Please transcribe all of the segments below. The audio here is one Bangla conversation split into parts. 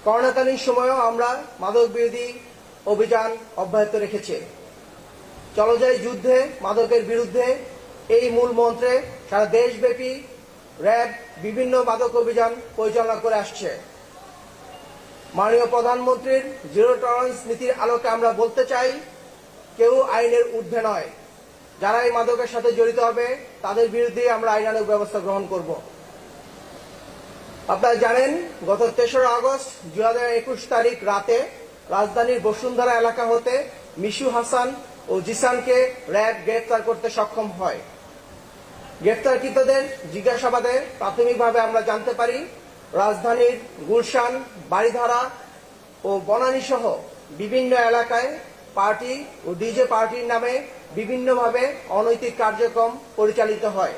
করোনাকালীন সময়েও আমরা মাদক বিরোধী অভিযান অব্যাহত রেখেছি। চলো যাই যুদ্ধে মাদকের বিরুদ্ধে এই মূল মন্ত্রে সারা দেশব্যাপী র্যাব বিভিন্ন মাদক অভিযান পরিচালনা করে আসছে। মাননীয় প্রধানমন্ত্রীর জিরো টলারেন্স নীতির আলোকে আমরা বলতে চাই, কেউ আইনের ঊর্ধ্বে নয়। যারা এই মাদকের সাথে জড়িত হবে তাদের বিরুদ্ধে আমরা আইনানুগ ব্যবস্থা গ্রহণ করব। আপনারা জানেন, গত ৩রা আগস্ট ২০২১ তারিখ রাতে রাজধানীর বসুন্ধরা এলাকা হতে মিশু হাসান ও জিসানকে র্যাব গ্রেফতার করতে সক্ষম হয়। গ্রেফতারকৃতদের জিজ্ঞাসাবাদে প্রাথমিকভাবে আমরা জানতে পারি, রাজধানীর গুলশান, বাড়িধারা ও বনানী সহ বিভিন্ন এলাকায় পার্টি ও ডিজে পার্টির নামে বিভিন্নভাবে অনৈতিক কার্যক্রম পরিচালিত হয়।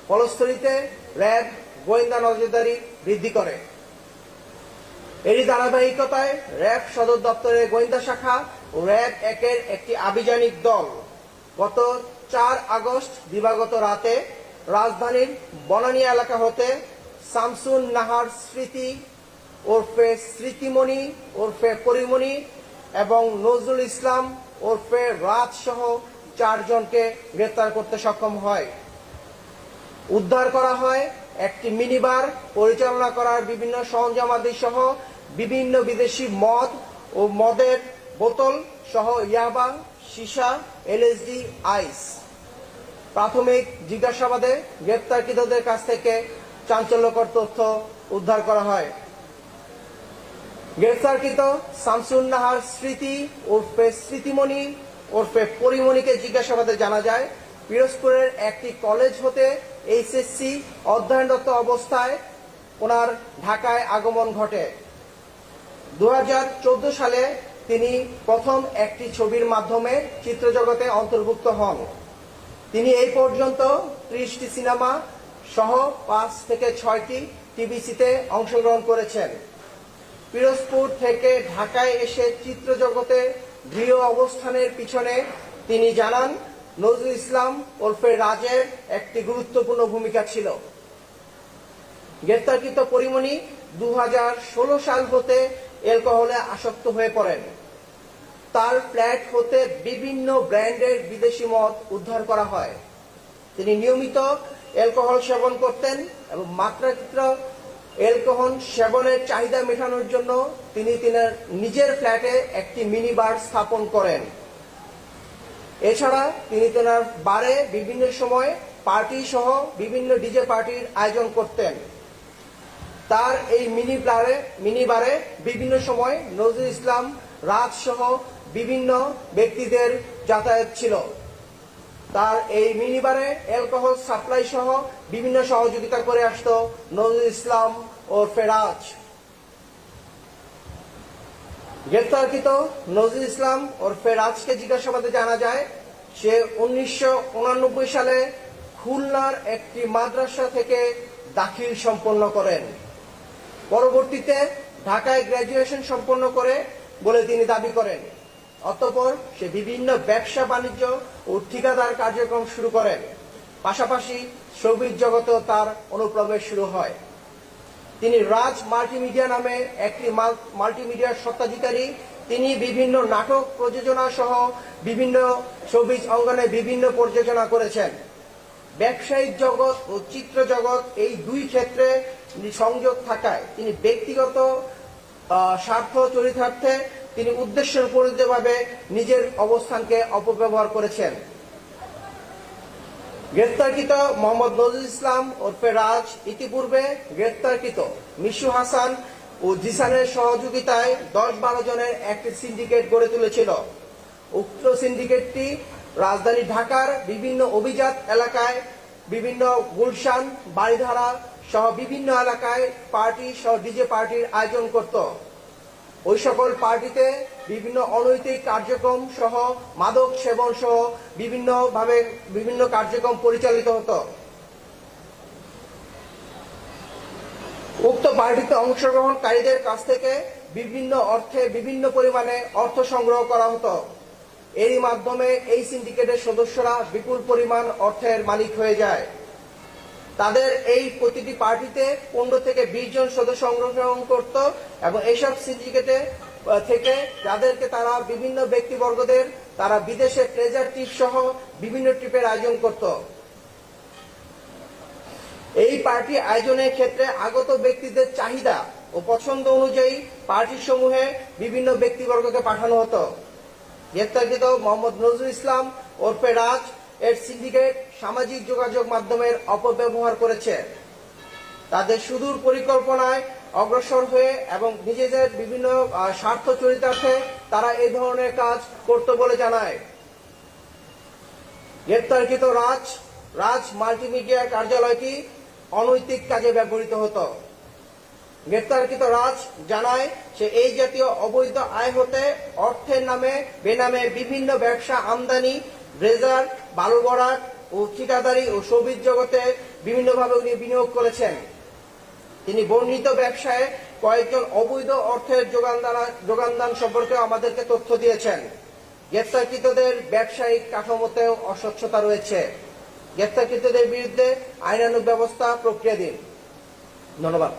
ফলশ্রুতিতে র্যাব গোয়েন্দা নজরদারি বৃদ্ধি করে। এরই ধারাবাহিকতায় র্যাব সদর দপ্তরের গোয়েন্দা শাখা ও র্যাব ১-এর একটি আভিযানিক দল গত ৪ আগস্ট দিবাগত রাতে রাজধানীর বনানী এলাকা হতে শামসুন নাহার স্মৃতি ওরফে স্মৃতিমণি ওরফে পরিমণি এবং নজরুল ইসলাম ওরফে রাজ সহ ৪ জনকে গ্রেফতার করতে সক্ষম হয়। উদ্ধার করা হয় একটি মিনিবার, পরিচালনা করার বিভিন্ন সরঞ্জামাদি সহ বিভিন্ন বিদেশি মদ ও মদের বোতল সহ ইয়াবা, সীসা, এলএসডি, আইস। প্রাথমিক জিজ্ঞাসাবাদে গ্রেপ্তারকৃতদের কাছ থেকে চাঞ্চল্যকর তথ্য উদ্ধার করা হয়। গ্রেফতারকৃত শামসুন নাহার স্মৃতি ওরফে স্মৃতিমণি ওরফে পরিমণিকে জিজ্ঞাসাবাদে জানা যায়, পিরোজপুরের একটি কলেজ হতে এইচএসসি অধ্যয়নরত অবস্থায় ওনার ঢাকায় আগমন ঘটে। ২০১৪ সালে তিনি প্রথম একটি ছবির মাধ্যমে চিত্রজগতে অন্তর্ভুক্ত হন। তিনি এই পর্যন্ত ৩০টি সিনেমা সহ ৫ থেকে ৬টি টিভিসিতে অংশগ্রহণ করেছেন। পিরোজপুর থেকে ঢাকায় এসে চিত্রজগতে দৃঢ় অবস্থানের পিছনে তিনি জানান, নজরুল ইসলাম ওরফে রাজের একটি গুরুত্বপূর্ণ ভূমিকা ছিল। গ্রেফতারকৃত পরিমণি ২০১৬ সাল হতে অ্যালকোহলে আসক্ত হয়ে পড়েন। তার ফ্ল্যাট হতে বিভিন্ন ব্র্যান্ডের বিদেশি মদ উদ্ধার করা হয়। তিনি নিয়মিত অ্যালকোহল সেবন করতেন এবং মাত্রাতিরিক্ত অ্যালকোহল সেবনের চাহিদা মেটানোর জন্য তিনি নিজের ফ্ল্যাটে একটি মিনি বার স্থাপন করেন। এছাড়া তিনি তেনার বারে বিভিন্ন সময় পার্টি সহ বিভিন্ন ডিজে পার্টির আয়োজন করতেন। তার এই মিনি বারে বিভিন্ন সময় নজরুল ইসলাম, রাজ সহ বিভিন্ন ব্যক্তিদের যাতায়াত ছিল। তার এই মিনি বারে অ্যালকোহল সাপ্লাই সহ বিভিন্ন সহযোগিতা করে আসত নজরুল ইসলাম ওরফে রাজ। গ্রেফতারকৃত নজরুল ইসলাম ওরফে রাজকে জিজ্ঞাসাবাদে জানা যায়, সে ১৯৮৯ সালে খুলনার একটি মাদ্রাসা থেকে দাখিল সম্পন্ন করেন। পরবর্তীতে ঢাকায় গ্র্যাজুয়েশন সম্পন্ন করে বলে তিনি দাবি করেন। অতঃপর সে বিভিন্ন ব্যবসা বাণিজ্য ও ঠিকাদার কার্যক্রম শুরু করেন। পাশাপাশি শোবিজ জগতেও তার অনুপ্রবেশ শুরু হয়। তিনি রাজ মাল্টিমিডিয়া নামে একটি মাল্টিমিডিয়ার স্বত্বাধিকারী। তিনি বিভিন্ন নাটক প্রযোজনা সহ বিভিন্ন শোবিজ অঙ্গনে বিভিন্ন প্রযোজনা করেছেন। ব্যবসায়িক জগৎ ও চিত্র জগৎ এই দুই ক্ষেত্রে সংযোগ থাকায় তিনি ব্যক্তিগত স্বার্থ চরিতার্থে তিনি উদ্দেশ্যপ্রণোদিতভাবে নিজের অবস্থানকে অপব্যবহার করেছেন। গ্রেফতারকৃত মোহাম্মদ নজরুল ইসলাম ওরফে রাজ ইতিপূর্বে গ্রেফতারকৃত মিশু হাসান ও জিসানের সহযোগিতায় ১০-১২ জনের একটি সিন্ডিকেট গড়ে তুলেছিল। উক্ত সিন্ডিকেটটি রাজধানী ঢাকার বিভিন্ন অভিজাত এলাকায়, বিভিন্ন গুলশান, বাড়িধারা সহ বিভিন্ন এলাকায় পার্টি সহ ডিজে পার্টির আয়োজন করত। ওই সকল পার্টিতে বিভিন্ন অনৈতিক কার্যক্রম সহ মাদক সেবন সহ বিভিন্ন কার্যক্রম পরিচালিত হতো। উক্ত পার্টিতে অংশগ্রহণকারীদের কাছ থেকে বিভিন্ন পরিমাণে অর্থ সংগ্রহ করা হতো। এরই মাধ্যমে এই সিন্ডিকেটের সদস্যরা বিপুল পরিমাণ অর্থের মালিক হয়ে যায়। তাদের এই প্রতিটি পার্টিতে 15 থেকে 20 জন সদস্য অংশগ্রহণ করত এবং এইসব সিন্ডিকেটে থেকে যাদেরকে তারা বিভিন্ন ব্যক্তিবর্গদের তারা বিদেশে প্লেজার ট্রিপ সহ বিভিন্ন ট্রিপের আয়োজন করত। এই পার্টি আয়োজনের ক্ষেত্রে আগত ব্যক্তিদের চাহিদা ও পছন্দ অনুযায়ী পার্টি সমূহে বিভিন্ন ব্যক্তিবর্গকে পাঠানো হতো। গ্রেপ্তারকৃত মোহাম্মদ নজরুল ইসলাম ওরফে রাজ এর সিন্ডিকেট সামাজিক যোগাযোগ মাধ্যমের অপব্যবহার করেছে। তাদের সুদূর পরিকল্পনায় অগ্রসর হয়ে এবং নিজেদের বিভিন্ন স্বার্থ চরিতার্থে তারা এই ধরনের কাজ করত বলে জানায়। গ্রেপ্তারকৃত রাজ মাল্টিমিডিয়া কার্যালয়টি অনৈতিক কাজে ব্যবহৃত হতো। গ্রেপ্তারকৃত রাজ জানায় সে এই জাতীয় অবৈধ আয় হতে অর্থের নামে বেনামে বিভিন্ন ব্যবসা আমদানি, ব্রেজার, বালু ভরাট ও ঠিকাদারি ও শোবিজ জগতে বিভিন্নভাবে উনি বিনিয়োগ করেছেন। তিনি বর্ণিত ব্যবসায় কয়েকজন অবৈধ অর্থের যোগানদান সম্পর্কে আমাদেরকে তথ্য দিয়েছেন। গ্রেপ্তারকৃতদের ব্যবসায়িক কাঠামোতেও অস্বচ্ছতা রয়েছে। গ্রেপ্তারকৃতদের বিরুদ্ধে আইনানুগ ব্যবস্থা প্রক্রিয়াধীন। ধন্যবাদ।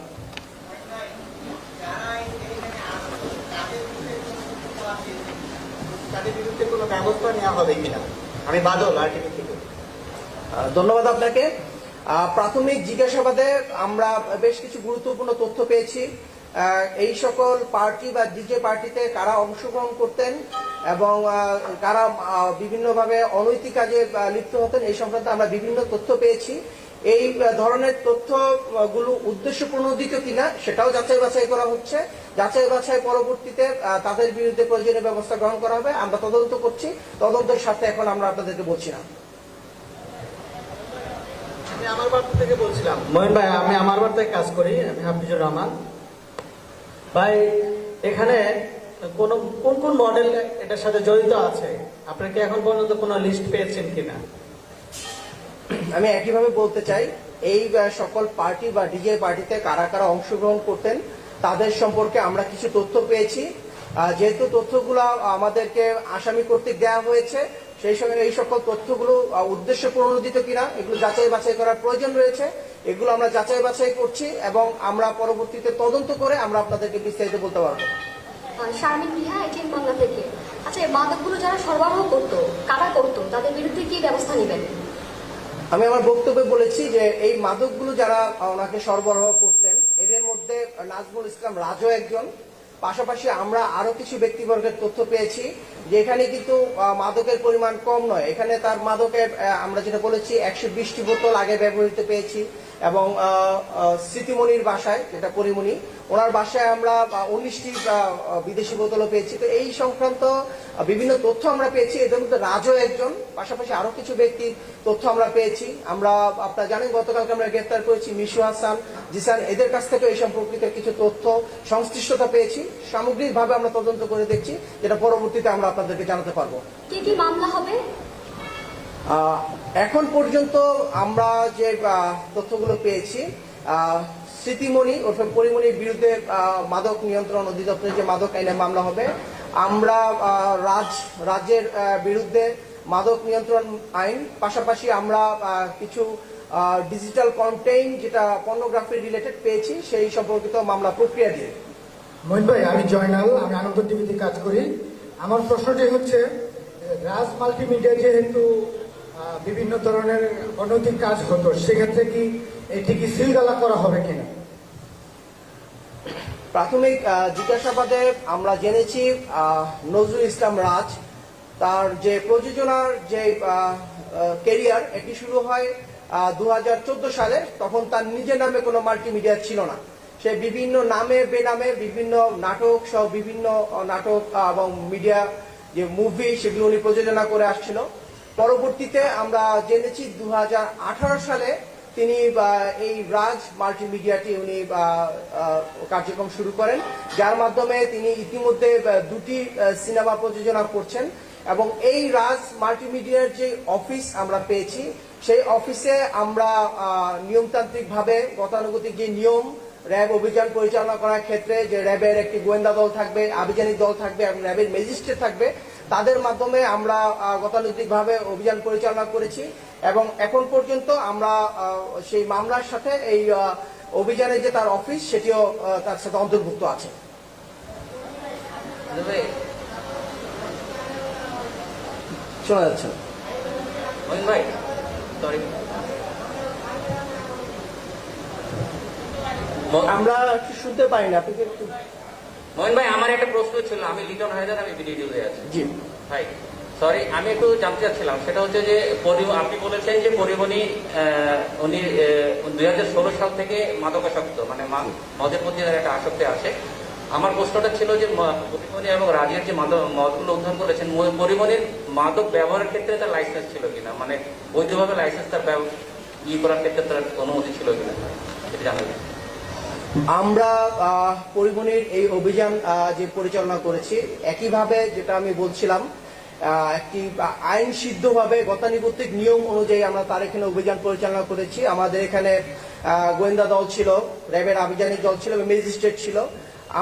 তাদের বিরুদ্ধে কোনো ব্যবস্থা নেওয়া হবে কিনা? আমি বাদল আরটিভি থেকে। ধন্যবাদ আপনাকে। প্রাথমিক জিজ্ঞাসাবাদে আমরা বেশ কিছু গুরুত্বপূর্ণ তথ্য পেয়েছি। এই সকল পার্টি বা ডিজে পার্টিতে কারা অংশগ্রহণ করতেন এবং কারা বিভিন্নভাবে অনৈতিক কাজে লিপ্ত হতেন এই সংক্রান্ত আমরা বিভিন্ন তথ্য পেয়েছি। এই ধরনের তথ্যগুলো উদ্দেশ্য প্রণোদিত কিনা সেটাও যাচাই বাছাই করা হচ্ছে। যাচাই বাছাই পরবর্তীতে তাদের বিরুদ্ধে প্রয়োজনীয় ব্যবস্থা গ্রহণ করা হবে। আমরা তদন্ত করছি, তদন্তের সাথে এখন আমরা আপনাদেরকে বলছি না। আমি আমার বাড়ি থেকে বলছিলাম মহিন ভাই, আমি আমার বাড়ি থেকে কাজ করি, আমি হাফিজুর রহমান ভাই। এখানে কোন কোন মডেল এটার সাথে জড়িত আছে আপনারা কি এখন পর্যন্ত কোনো লিস্ট পেয়েছেন কিনা? আমি একইভাবে বলতে চাই, এই সকল পার্টি বা ডিজে পার্টিতে কারা কারা অংশগ্রহণ করতেন তাদের সম্পর্কে আমরা কিছু তথ্য পেয়েছি। যেহেতু তথ্যগুলো আমাদেরকে আসামি কর্তৃক দেওয়া হয়েছে, সেই সঙ্গে এই সকল তথ্যগুলো উদ্দেশ্য প্রণোদিত কিনা এগুলো যাচাই বাছাই করার প্রয়োজন রয়েছে। এগুলো আমরা যাচাই বাছাই করছি এবং আমরা পরবর্তীতে তদন্ত করে আমরা আপনাদেরকে বিস্তারিত বলতে পারবো। শারমিন বিহা এটিএম বাংলা থেকে। আচ্ছা, এই মাদকগুলো যারা সরবরাহ করতো, কারা করতো, তাদের বিরুদ্ধে কি ব্যবস্থা নেবেন? আমি আমার বক্তব্যে বলেছি যে এই মাদকগুলো যারা ওনাকে সরবরাহ করতেন এদের মধ্যে নাজমুল ইসলাম রাজও একজন। পাশাপাশি আমরা আরো কিছু ব্যক্তিবর্গের তথ্য পেয়েছি যে এখানে কিন্তু মাদকের পরিমাণ কম নয়। এখানে তার মাদকের আমরা যেটা বলেছি 120টি বোতল আগে ব্যবহৃত পেয়েছি এবং স্মৃতিমণির বাসায়, যেটা পরিমণি, ওনার বাসায় আমরা 19টি বিদেশি বোতলও পেয়েছি। তো এই সংক্রান্ত বিভিন্ন তথ্য আমরা পেয়েছি। এদের মধ্যে রাজও একজন, পাশাপাশি আরো কিছু ব্যক্তির তথ্য আমরা পেয়েছি। আমরা আপনারা জানেন গতকালকে আমরা গ্রেফতার করেছি মিশু হাসান, জিসান, এদের কাছ থেকে এই সম্পর্কিত কিছু তথ্য সংশ্লিষ্টতা পেয়েছি। সামগ্রিকভাবে আমরা তদন্ত করে দেখছি, যেটা পরবর্তীতে আমরা আপনাদেরকে জানাতে পারবো। কি কি মামলা হবে? এখন পর্যন্ত আমরা যে তথ্যগুলো পেয়েছি, স্মৃতিমণি ওরফে পরিমণির বিরুদ্ধে মাদক নিয়ন্ত্রণ অধিদপ্তরের যে মাদক আইনে মামলা হবে। আমরা রাজ্যের বিরুদ্ধে মাদক নিয়ন্ত্রণ আইন, পাশাপাশি আমরা কিছু ডিজিটাল কন্টেন্ট যেটা পর্নোগ্রাফি রিলেটেড পেয়েছি সেই সম্পর্কিত মামলা প্রক্রিয়া দিয়ে। মহিন ভাই, আমি জয়নাল, আমি আনন্দ টিভিতে কাজ করি। আমার প্রশ্নটি হচ্ছে, রাজ মাল্টিমিডিয়া যেহেতু বিভিন্ন ধরনের অনৈতিক কাজ হতো, সেক্ষেত্রে কি এটি কি সিলগালা করা হবে কিনা? প্রাথমিক জিজ্ঞাসাবাদে আমরা জেনেছি নজরুল ইসলাম রাজ তার যে প্রযোজনার যে ক্যারিয়ার এটি শুরু হয় 2014 সালে। তখন তার নিজের নামে কোনো মাল্টিমিডিয়া ছিল না। সে বিভিন্ন নামে বেনামে বিভিন্ন নাটক সহ বিভিন্ন নাটক এবং মিডিয়া যে মুভি সেগুলো উনি প্রযোজনা করে আসছিল। পরবর্তীতে আমরা জেনেছি 2018 সালে তিনি এই রাজ মাল্টিমিডিয়াটি উনি কার্যক্রম শুরু করেন, যার মাধ্যমে তিনি ইতিমধ্যে 2টি সিনেমা প্রযোজনা করছেন। এবং এই রাজ মাল্টিমিডিয়ার যে অফিস আমরা পেয়েছি, সেই অফিসে আমরা নিয়মতান্ত্রিকভাবে গতানুগতিক যে নিয়ম, র্যাব অভিযান পরিচালনা করার ক্ষেত্রে যে র্যাবের একটি গোয়েন্দা দল থাকবে, আভিযানিক দল থাকবে এবং র্যাবের ম্যাজিস্ট্রেট থাকবে, তাদের মাধ্যমে আমরা গতানুগতিকভাবে অভিযান পরিচালনা করেছি এবং এখন পর্যন্ত আমরা সেই মামলার সাথে এই অভিযানে যে তার অফিস সেটিও তার সাথে অন্তর্ভুক্ত আছে। শোনা যাচ্ছে না। ভাই সরি, আমরা একটু শুনতে পারি না, আপনি কি একটু। মোহন ভাই আমার একটা প্রশ্ন ছিল, আমি লিটন হায়দার, আমি বিডিডিউতে আছি। জি ভাই সরি, আমি একটু জানতে চাচ্ছিলাম, সেটা হচ্ছে যে আপনি বলেছেন যে পরিমণি উনি 2016 সাল থেকে মাদকাসক্ত, মানে মদের প্রতি তার একটা আসক্তি আসে। আমার প্রশ্নটা ছিল যে পরিমণি এবং রাজের যে মদগুলো উদ্ধার করেছেন, পরিমণির মাদক ব্যবহারের ক্ষেত্রে তার লাইসেন্স ছিল কিনা, মানে বৈধভাবে লাইসেন্স তার করার ক্ষেত্রে তার অনুমতি ছিল কিনা, সেটা জানাবেন। আমরা পরিবহনের এই অভিযান যে পরিচালনা করেছি, একইভাবে যেটা আমি বলছিলাম, একটি আইন সিদ্ধভাবে গতানুগতিক নিয়ম অনুযায়ী আমরা তার এখানে অভিযান পরিচালনা করেছি। আমাদের এখানে গোয়েন্দা দল ছিল, র্যাবের আভিযানিক দল ছিল এবং ম্যাজিস্ট্রেট ছিল।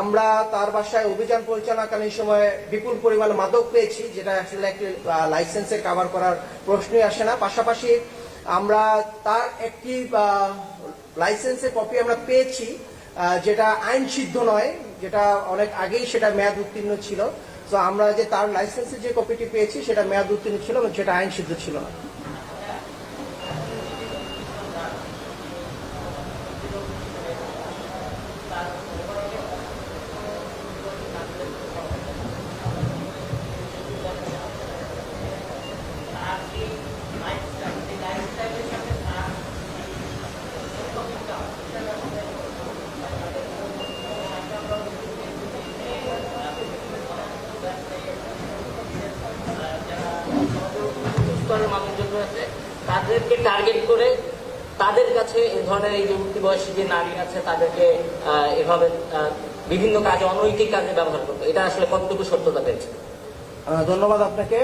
আমরা তার বাসায় অভিযান পরিচালনাকালীন সময়ে বিপুল পরিমাণ মাদক পেয়েছি, যেটা আসলে একটি লাইসেন্সে কভার করার প্রশ্নই আসে না। পাশাপাশি আমরা তার একটি লাইসেন্সের কপি আমরা পেয়েছি, যেটা আইন সিদ্ধ নয়, যেটা অনেক আগেই সেটা মেয়াদ উত্তীর্ণ ছিল। তো আমরা যে তার লাইসেন্সের যে কপিটি পেয়েছি সেটা মেয়াদ উত্তীর্ণ ছিল এবং সেটা আইন সিদ্ধ ছিল না। স্তরের মানুষজন রয়েছে, তাদেরকে টার্গেট করে তাদের কাছে এই ধরনের এই যে উঠতি বয়সী যে নারী আছে তাদেরকে এভাবে বিভিন্ন কাজে, অনৈতিক কাজে ব্যবহার করতো, এটা আসলে কতটুকু সত্যতা পেয়েছে? ধন্যবাদ আপনাকে।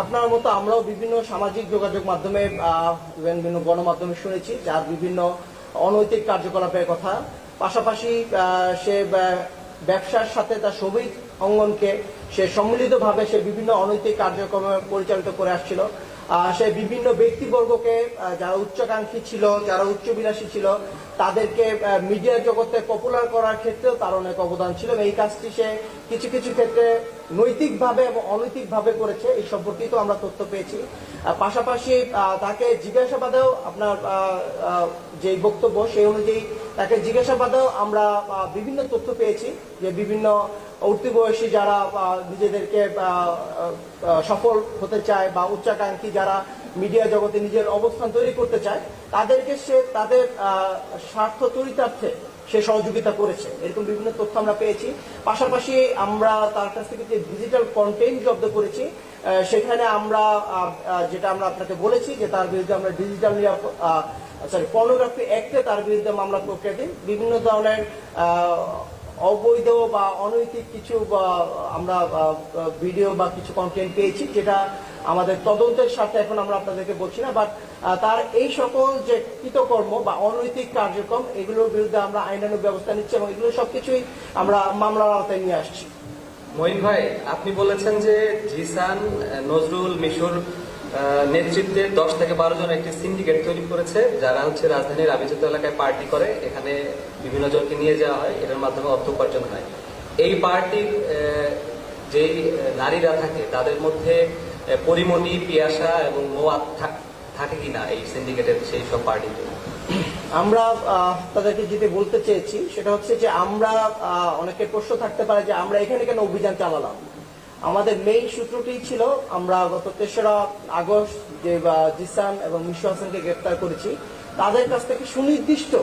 আপনার মতো আমরাও বিভিন্ন সামাজিক যোগাযোগ মাধ্যমে বিভিন্ন গণমাধ্যমে শুনেছি যার বিভিন্ন অনৈতিক কার্যকলাপের কথা। পাশাপাশি সে ব্যবসার সাথে তার শ্রমিক অঙ্গনকে সে সম্মিলিতভাবে সে বিভিন্ন অনৈতিক কার্যক্রম পরিচালিত করে আসছিল। সে বিভিন্ন ব্যক্তিবর্গকে যারা উচ্চাকাঙ্ক্ষী ছিল, যারা উচ্চবিলাসী ছিল, তাদেরকে মিডিয়া জগতে পপুলার করার ক্ষেত্রেও তার অনেক অবদান ছিল। এই কাজটি সে কিছু কিছু ক্ষেত্রে নৈতিকভাবে এবং অনৈতিকভাবে করেছে, এই সম্পর্কিত আমরা তথ্য পেয়েছি। পাশাপাশি তাকে জিজ্ঞাসাবাদেও আপনার যে বক্তব্য সেই অনুযায়ী তাকে জিজ্ঞাসাবাদেও আমরা বিভিন্ন তথ্য পেয়েছি, যে বিভিন্ন উঠতি বয়সী যারা নিজেদেরকে সফল হতে চায় বা উচ্চাকাঙ্ক্ষী যারা মিডিয়া জগতে নিজের অবস্থান তৈরি করতে চায়, তাদেরকে সে তাদের স্বার্থ চরিতার্থে সে সহযোগিতা করেছে, এরকম বিভিন্ন তথ্য আমরা পেয়েছি। পাশাপাশি আমরা তার কাছ থেকে যে ডিজিটাল কন্টেন্ট জব্দ করেছি, সেখানে আমরা যেটা আমরা আপনাকে বলেছি যে তার বিরুদ্ধে আমরা ডিজিটাল পর্নোগ্রাফি অ্যাক্টে তার বিরুদ্ধে মামলা প্রক্রিয়া দিই। বিভিন্ন ধরনের অবৈধ বা অনৈতিক কিছু আমরা ভিডিও বা কিছু কন্টেন্ট পেয়েছি, যেটা আমাদের তদন্তের সাথে এখন আমরা আপনাদেরকে বলছি না, বাট তার এই সকল যে কৃতকর্ম বা অনৈতিক কার্যক্রম এগুলোর বিরুদ্ধে আমরা আইনানুগ ব্যবস্থা নিচ্ছি এবং এগুলো সবকিছুই আমরা মামলার আওতায় নিয়ে আসছি। মঈন ভাই, আপনি বলেছেন যে জিসান, নজরুল, মিশুর নেতৃত্বে 10 থেকে 12 জন একটি সিন্ডিকেট তৈরি করেছে, যারা হচ্ছে রাজধানীর আবির্ভূত এলাকায় পার্টি করে, এখানে বিভিন্ন জনকে নিয়ে যাওয়া হয়, এটার মাধ্যমে অর্থ উপার্জন হয়। এই পার্টির যেই নারীরা থাকে তাদের মধ্যে পরিমণি, পিয়াসা এবং মোয়াত থাকে কিনা এই সিন্ডিকেটের সেই সব পার্টিতে? আমরা তাদেরকে যেটা বলতে চেয়েছি সেটা হচ্ছে যে আমরা অনেকের প্রশ্ন থাকতে পারে যে আমরা এখানে কেন অভিযান চালালাম। আমাদের মেইন সূত্রটি ছিল, আমরা গত 3রা আগস্ট যে জিসান এবং মিশু হাসানকে গ্রেপ্তার করেছি, তাদের কাছ থেকে সুনির্দিষ্ট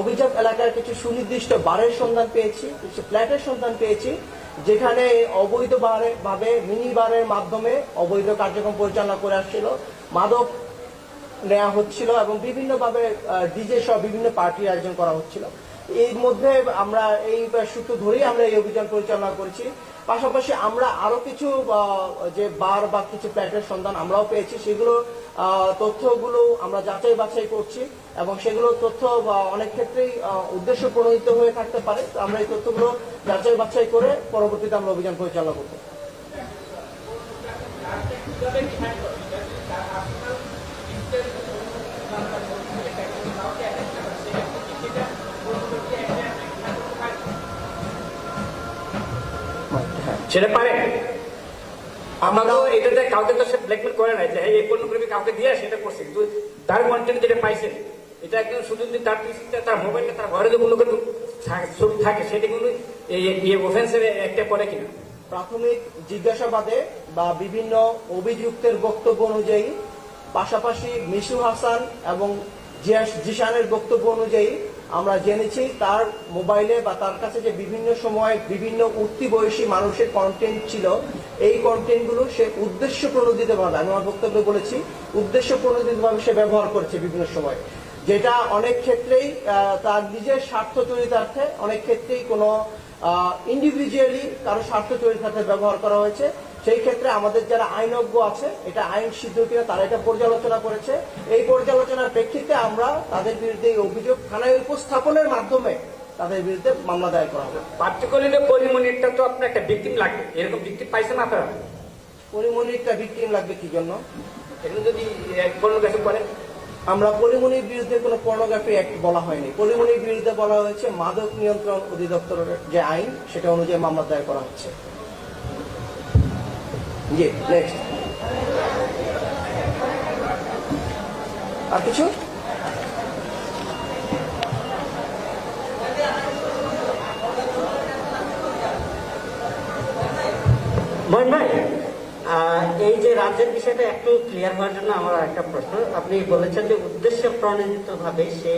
অভিযোগ এলাকার কিছু সুনির্দিষ্ট বারের সন্ধান পেয়েছি, কিছু ফ্ল্যাটের সন্ধান পেয়েছি, যেখানে অবৈধ ভাবে মিনি বারের মাধ্যমে অবৈধ কার্যক্রম পরিচালনা করে আসছিল, মাদক নেওয়া হচ্ছিল এবং বিভিন্নভাবে ডিজে সহ বিভিন্ন পার্টির আয়োজন করা হচ্ছিল। এর মধ্যে আমরা এই সূত্র ধরেই আমরা এই অভিযান পরিচালনা করেছি। পাশাপাশি আমরা আরো কিছু যে বার বা কিছু ফ্ল্যাটের সন্ধান আমরাও পেয়েছি, সেগুলো তথ্যগুলো আমরা যাচাই বাছাই করছি এবং সেগুলো তথ্য অনেক ক্ষেত্রেই উদ্দেশ্য প্রণোদিত হয়ে থাকতে পারে। আমরা এই তথ্যগুলো যাচাই বাছাই করে পরবর্তীতে আমরা অভিযান পরিচালনা করব। সেটা পারে আমরা তো এটাতে কাউকে তো সে ব্ল্যাকমেল করে নাই যে এই পণ্যগুলো কাউকে দিয়ে সেটা করছে কিন্তু তার কন্টেন্ট যেটা পাইছে এটা একদম শুধু যদি তার পিসিতে তার মোবাইলে তার ঘরে যে কোনো ছবি থাকে সেটা কিন্তু এই অফেন্সের একটা পড়ে কিনা। প্রাথমিক জিজ্ঞাসাবাদে বা বিভিন্ন অভিযুক্তের বক্তব্য অনুযায়ী, পাশাপাশি মিশু হাসান এবং জিশানের বক্তব্য অনুযায়ী আমরা জেনেছি তার মোবাইলে বা তার কাছে যে বিভিন্ন সময় বিভিন্ন উঠতি বয়সী মানুষের কন্টেন্ট ছিল, এই কন্টেন্টগুলো সে উদ্দেশ্য প্রণোদিতভাবে, আমি আমার বক্তব্যে বলেছি উদ্দেশ্য প্রণোদিতভাবে সে ব্যবহার করেছে বিভিন্ন সময়, যেটা অনেক ক্ষেত্রেই তার নিজের স্বার্থ চরিতার্থে, অনেক ক্ষেত্রেই কোনো ইন্ডিভিজুয়ালি কারো স্বার্থ চরিতার্থে ব্যবহার করা হয়েছে। সেই ক্ষেত্রে আমাদের যারা আইনজ্ঞ আছে, এটা আইন সিদ্ধ কিনা তারা এটা পর্যালোচনা করেছে। এই পর্যালোচনার প্রেক্ষিতে আমরা তাদের বিরুদ্ধে এই অভিযোগ থানায় উপস্থাপনের মাধ্যমে তাদের বিরুদ্ধে মামলা দায়ের করা হবে। পার্টিকুলারলি পরিমণিরটা তো আপনার একটা ভিকটিম লাগবে, এরকম ভিকটিম পাইছেন আপনারা? পরিমণিরটা ভিকটিম লাগবে কি জন্য? এগুলো যদি কোনো কিছু করে আমরা পরিমণির বিরুদ্ধে কোনো পর্নোগ্রাফি অ্যাক্ট বলা হয়নি। পরিমণির বিরুদ্ধে বলা হয়েছে মাদক নিয়ন্ত্রণ অধিদপ্তরের যে আইন, সেটা অনুযায়ী মামলা দায়ের করা হচ্ছে। জি, নেক্সট। আর কিছু? মহিন ভাই, এই যে রাজ্যের বিষয়টা একটু ক্লিয়ার হওয়ার জন্য আমার একটা প্রশ্ন। আপনি বলেছেন যে উদ্দেশ্য প্রণোদিত ভাবে সে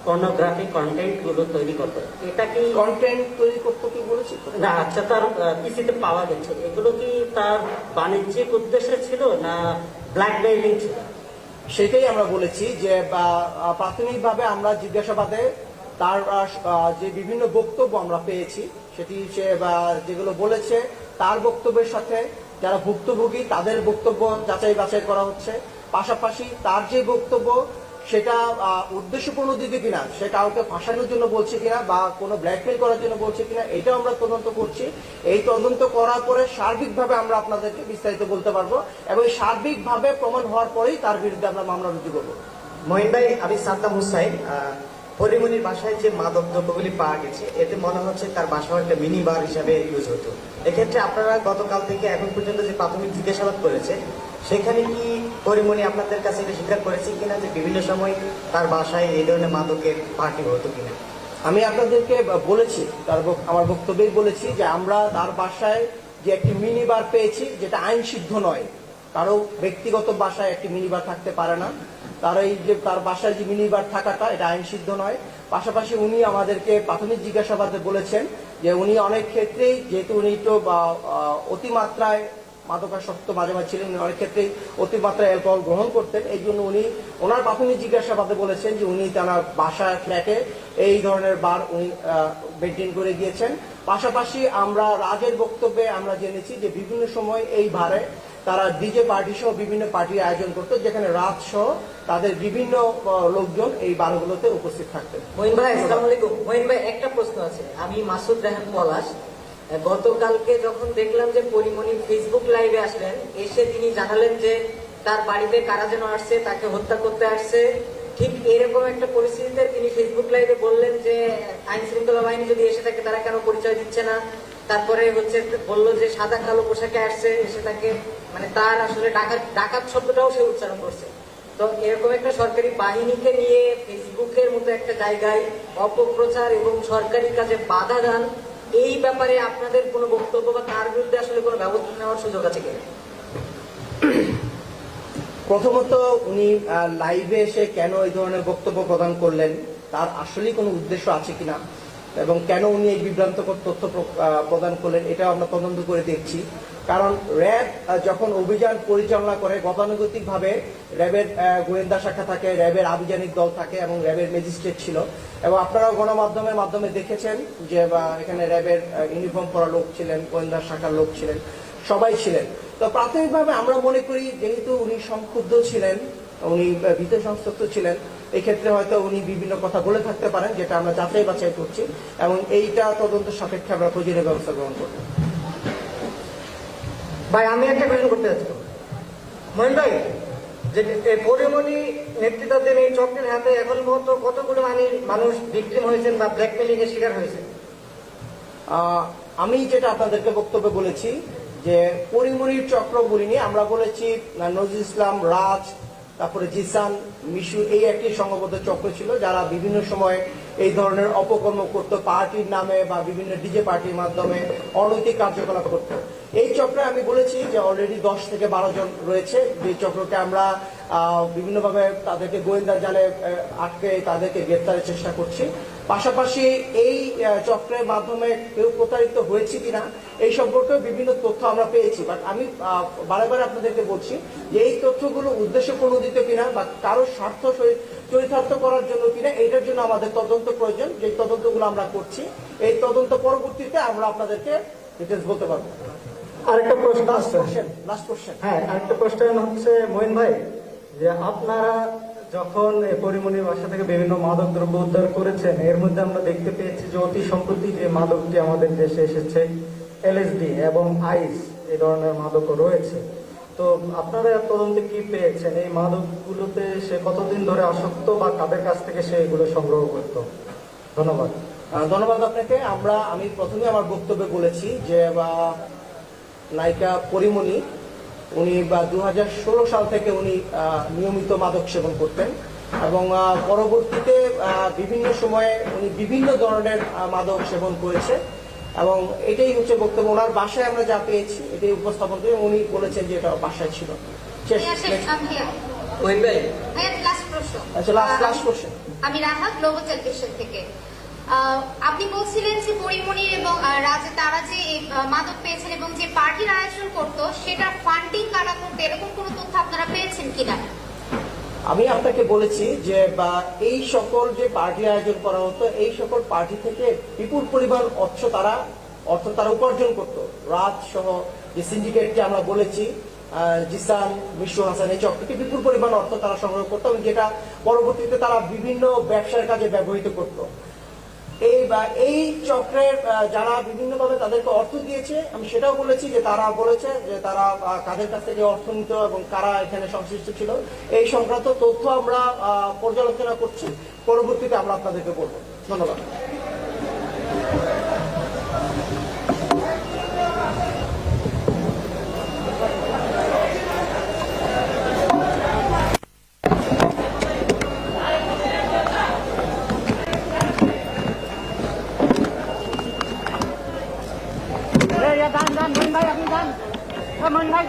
পর্নোগ্রাফি কন্টেন্ট গুলো তৈরি করতো, এটা কি কন্টেন্ট তৈরি করতে কি বলেছি? না, আচ্ছা, তার পিসিতে পাওয়া গেছে, এগুলো কি তার বাণিজ্যিক উদ্দেশ্য ছিল না ব্ল্যাকমেইলিং ছিল? সেটাই আমরা বলেছি যে প্রাথমিকভাবে আমরা জিজ্ঞাসাবাদে তার যে বিভিন্ন বক্তব্য আমরা পেয়েছি, সেটি সে যেগুলো বলেছে তার বক্তব্যের সাথে যারা ভুক্তভোগী তাদের বক্তব্য যাচাই বাছাই করা হচ্ছে। পাশাপাশি তার যে বক্তব্য সেটা উদ্দেশ্য প্রণোদিত কিনা, সে কাউকে ফাঁসানোর জন্য বলছে কিনা বা কোনো ব্ল্যাকমেল করার জন্য বলছে কিনা, এটাও আমরা তদন্ত করছি। এই তদন্ত করার পরে সার্বিকভাবে আমরা আপনাদেরকে বিস্তারিত বলতে পারবো এবং সার্বিকভাবে প্রমাণ হওয়ার পরেই তার বিরুদ্ধে আমরা মামলা রুজু করবো। মহিন ভাই, আমি সাদ্দাম হুসাইন। পরিমণির বাসায় যে মাদক দ্রব্যগুলি পাওয়া গেছে, এতে মনে হচ্ছে তার বাসা একটা মিনি বার হিসাবে ইউজ হতো। এক্ষেত্রে আপনারা গতকাল থেকে এখন পর্যন্ত যে প্রাথমিক জিজ্ঞাসাবাদ করেছে, সেখানে কি পরিমণি আপনাদের কাছে এটা স্বীকার করেছে কিনা যে বিভিন্ন সময় তার বাসায় এই ধরনের মাদকের পার্টি হতো কিনা? আমি আপনাদেরকে বলেছি, আমার বক্তব্যেই বলেছি যে আমরা তার বাসায় যে একটি মিনি বার পেয়েছি, যেটা আইন সিদ্ধ নয়, কারো ব্যক্তিগত বাসায় একটি মিনি বার থাকতে পারে না। তার এই যে তার বাসায় যে মিনি বার থাকাটা, এটা আইন সিদ্ধ নয়। পাশাপাশি উনি আমাদেরকে প্রাথমিক জিজ্ঞাসাবাদে বলেছেন যে উনি অনেক ক্ষেত্রেই, যেহেতু উনি তো অতিমাত্রায় মাদকাসক্ত মাঝে মাঝে ছিলেন, উনি অনেক ক্ষেত্রেই অতিমাত্রায় অ্যালকোহল গ্রহণ করতেন। এই জন্য উনি ওনার প্রাথমিক জিজ্ঞাসাবাদে বলেছেন যে উনি তার বাসার ফ্ল্যাটে এই ধরনের বার উনি মেনটেন করে গিয়েছেন। পাশাপাশি আমরা রাজের বক্তব্যে আমরা জেনেছি যে বিভিন্ন সময় এই বারে তারা ডিজে পার্টি সহ বিভিন্ন পার্টির আয়োজন করতো, যেখানে রাত সহ তাদের বিভিন্ন লোকজন এই বারগুলোতে উপস্থিত থাকতেন। মহিন ভাই, আসসালামু আলাইকুম। মহিন ভাই, একটা প্রশ্ন আছে। আমি মাসুদ রাহান পলাশ। গতকালকে যখন দেখলাম যে পরিমণি ফেসবুক লাইভে আসলেন, এসে তিনি জানালেন যে তার বাড়িতে কারা যেন আসছে, তাকে হত্যা করতে আসছে। ঠিক এরকম একটা পরিস্থিতিতে তিনি ফেসবুক লাইভে বললেন যে আইন শৃঙ্খলা বাহিনী যদি এসে থাকে তারা কেন পরিচয় দিচ্ছে না। তারপরে বললো যে সাদা কালো পোশাকে আসছে, এসে তাকে মানে তার আসলে ডাকাত শব্দটাও সে উচ্চারণ করছে। তো এরকম একটা সরকারি বাহিনীকে নিয়ে ফেসবুকের মতো একটা জায়গায় অপপ্রচার এবং সরকারি কাজে বাধা দান, এই ব্যাপারে আপনাদের কোনো বক্তব্য বা তার বিরুদ্ধে আসলে কোনো ব্যবস্থা নেওয়ার সুযোগ আছে কিনা? প্রথমত, উনি লাইভে এসে কেন এই ধরনের বক্তব্য প্রদান করলেন, তার আসলেই কোনো উদ্দেশ্য আছে কিনা এবং কেন উনি এই বিভ্রান্তকর তথ্য প্রদান করলেন, এটা আমরা তদন্ত করে দেখছি। কারণ র্যাব যখন অভিযান পরিচালনা করে, গতানুগতিকভাবে র্যাবের গোয়েন্দা শাখা থাকে, র্যাবের আভিযানিক দল থাকে এবং র্যাবের ম্যাজিস্ট্রেট ছিল। এবং আপনারাও গণমাধ্যমের মাধ্যমে দেখেছেন যে এখানে র্যাবের ইউনিফর্ম পরা লোক ছিলেন, গোয়েন্দা শাখার লোক ছিলেন, সবাই ছিলেন। তো প্রাথমিকভাবে আমরা মনে করি যেহেতু উনি সংক্ষুব্ধ ছিলেন, উনি ভীত সংস্তপ্ত ছিলেন, এই ক্ষেত্রে হয়তো উনি বিভিন্ন কথা বলে থাকতে পারেন, যেটা আমরা যাচাই বাছাই করছি এবং এইটা তদন্ত সাপেক্ষে আমরা প্রয়োজনীয় ব্যবস্থা গ্রহণ করব। ভাই, আমি একটা প্রশ্ন করতে চাচ্ছি। মহিন ভাই, যে এই পরিমণি নেতৃত্বাধীন এই চক্রের হাতে এখন পর্যন্ত কতগুলো মানুষ ভিকটিম হয়েছেন বা ব্ল্যাকমেলিং এর শিকার হয়েছে? আমি যেটা আপনাদেরকে বক্তব্যে বলেছি যে পরিমণির চক্র বলিনি, আমরা বলেছি নজরুল ইসলাম, রাজ, তারপরে জিসান, মিশু, এই একটি সংঘবদ্ধ চক্র ছিল যারা বিভিন্ন সময় এই ধরনের অপকর্ম করত, পার্টির নামে বা বিভিন্ন ডিজে পার্টির মাধ্যমে অনৈতিক কার্যকলাপ করত। এই চক্রে আমি বলেছি যে অলরেডি 10 থেকে 12 জন রয়েছে, যে চক্রকে আমরা বিভিন্নভাবে তাদেরকে গোয়েন্দা জালে আটকে তাদেরকে গ্রেফতারের চেষ্টা করছি। পাশাপাশি এই চক্রের মাধ্যমে কেউ প্রতারিত হয়েছে কিনা এই সম্পর্কে বিভিন্ন তথ্য আমরা পেয়েছি, বাট আমি বারে বারে আপনাদেরকে বলছি যে এই তথ্যগুলো উদ্দেশ্য প্রণোদিত কিনা বা কারোর স্বার্থ চরিতার্থ করার জন্য কিনা, এইটার জন্য আমাদের তদন্ত প্রয়োজন। যে তদন্তগুলো আমরা করছি, এই তদন্ত পরবর্তীতে আমরা আপনাদেরকে ডিটেলস বলতে পারবো। আরেকটা প্রশ্ন আছে। Last question. হ্যাঁ, আরেকটা কোশ্চেন হচ্ছে মহিন ভাই, যে আপনারা যখন এই পরিমণির বাসা থেকে বিভিন্ন মাদক দ্রব্য উদ্ধার করেছেন, এর মধ্যে আমরা দেখতে পেয়েছি যে অতি সম্প্রতি যে মাদকটি আমাদের দেশে এসেছে এলএসডি এবং আইস, এই ধরনের মাদকও রয়েছে। তো আপনারা তদন্তে কি পেয়েছেন? এই মাদকগুলোতে সে কতদিন ধরে আসক্ত বা কাদের কাছ থেকে সে এগুলো সংগ্রহ করত? ধন্যবাদ। ধন্যবাদ আপনাকে। আমি প্রথমে আমার বক্তব্যে বলেছি যে নায়িকা পরিমণি উনি 2016 সাল থেকে উনি নিয়মিত মাদক সেবন করতেন এবং পরবর্তীতে বিভিন্ন সময়ে উনি বিভিন্ন ধরনের মাদক সেবন করেছে এবং এটাই হচ্ছে বক্তব্য। ওনার বাসায় আমরা যা পেয়েছি এটাই উপস্থাপন করে উনি বলেছেন যে এটা বাসায় ছিল। আচ্ছা, লাস্ট কোশ্চেন। আমি রাহা, গ্লোবাল টেলিভিশন থেকে। আপনি বলছিলেন যে পরিমণি এবং রাজে তারা যে মাদক পেয়েছেন এবং যে পার্টির আয়োজন করতো সেটা ফান্ডিং কারা করতো, এরকম কোনো তথ্য আপনারা পেয়েছেন কিনা? আমি আপনাকে বলেছি যে এই সকল যে পার্টি আয়োজন করা হতো, এই সকল পার্টি থেকে বিপুল পরিমাণ অর্থ তারা উপার্জন করত। রাত সহ যে সিন্ডিকেটকে আমরা বলেছি, জিসান, মিশু হাসান, এই চক্রটি বিপুল পরিমাণ অর্থ তারা সংগ্রহ করতো এবং যেটা পরবর্তীতে তারা বিভিন্ন ব্যবসার কাজে ব্যবহৃত করত। এই চক্রের যারা বিভিন্নভাবে তাদেরকে অর্থ দিয়েছে, আমি সেটাও বলেছি যে তারা বলেছে যে তারা কাদের কাছ থেকে অর্থ নিত এবং কারা এখানে সংশ্লিষ্ট ছিল। এই সংক্রান্ত তথ্য আমরা পর্যালোচনা করছি, পরবর্তীতে আমরা আপনাদেরকে বলবো। ধন্যবাদ। Mừng भाई, mừng भाई,